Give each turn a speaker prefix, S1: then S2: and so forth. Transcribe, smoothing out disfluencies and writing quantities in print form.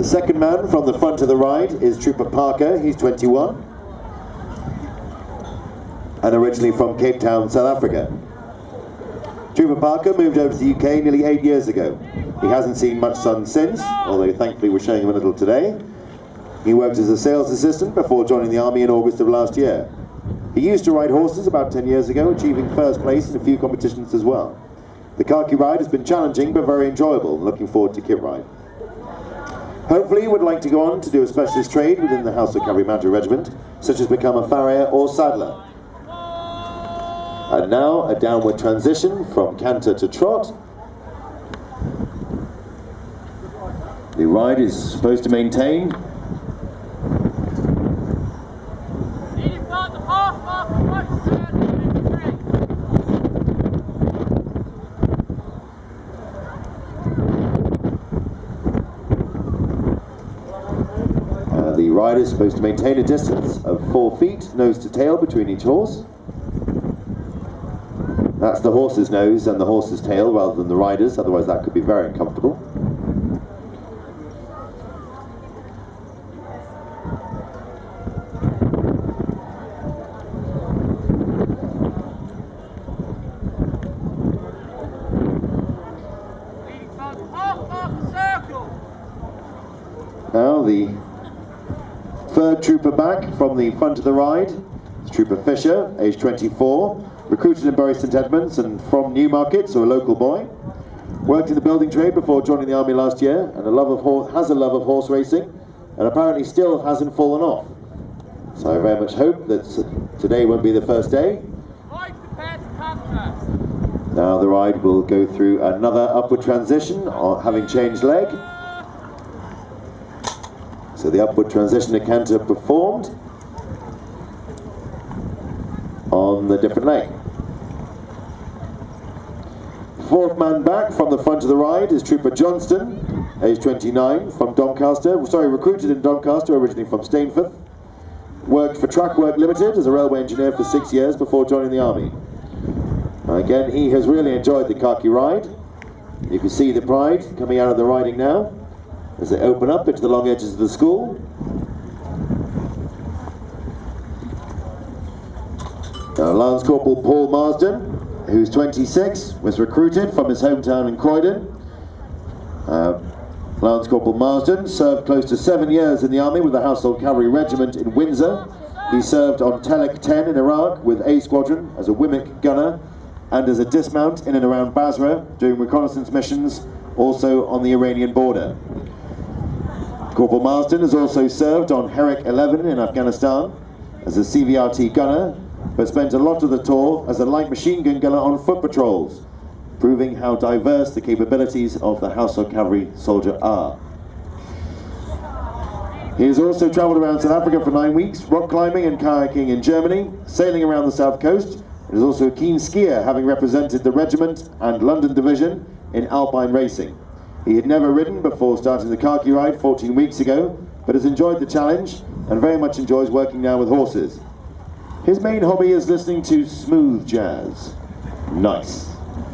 S1: The second man from the front of the ride is Trooper Parker. He's 21 and originally from Cape Town, South Africa. Trooper Parker moved over to the UK nearly 8 years ago. He hasn't seen much sun since, although thankfully we're showing him a little today. He worked as a sales assistant before joining the army in August of last year. He used to ride horses about 10 years ago, achieving first place in a few competitions as well. The khaki ride has been challenging but very enjoyable, and looking forward to kit ride. Hopefully he would like to go on to do a specialist trade within the Household Cavalry Mounted Regiment, such as become a farrier or saddler. And now a downward transition from canter to trot. The ride is supposed to maintain the rider is supposed to maintain a distance of 4 feet, nose to tail, between each horse. That's the horse's nose and the horse's tail rather than the rider's, otherwise that could be very uncomfortable. Now the third trooper back from the front of the ride is Trooper Fisher, age 24, recruited in Bury St Edmunds and from Newmarket, so a local boy. Worked in the building trade before joining the army last year, and has a love of horse racing, and apparently still hasn't fallen off. So I very much hope that today won't be the first day. Now the ride will go through another upward transition, having changed leg. So the upward transition to canter performed on the different leg. Fourth man back from the front of the ride is Trooper Johnston, age 29, from Doncaster. Sorry, recruited in Doncaster, originally from Stainforth. Worked for Trackwork Limited as a railway engineer for 6 years before joining the army. Again, he has really enjoyed the khaki ride. You can see the pride coming out of the riding now as they open up into the long edges of the school. Now, Lance Corporal Paul Marsden, who's 26, was recruited from his hometown in Croydon. Lance Corporal Marsden served close to 7 years in the army with the Household Cavalry Regiment in Windsor. He served on Telek 10 in Iraq with A Squadron as a WMIC gunner and as a dismount in and around Basra doing reconnaissance missions, also on the Iranian border. Corporal Marsden has also served on Herrick 11 in Afghanistan as a CVRT gunner, but spent a lot of the tour as a light machine gun gunner on foot patrols, proving how diverse the capabilities of the Household Cavalry soldier are. He has also travelled around South Africa for 9 weeks, rock climbing and kayaking in Germany, sailing around the south coast, and is also a keen skier, having represented the regiment and London division in alpine racing. He had never ridden before starting the khaki ride 14 weeks ago, but has enjoyed the challenge and very much enjoys working now with horses. His main hobby is listening to smooth jazz. Nice.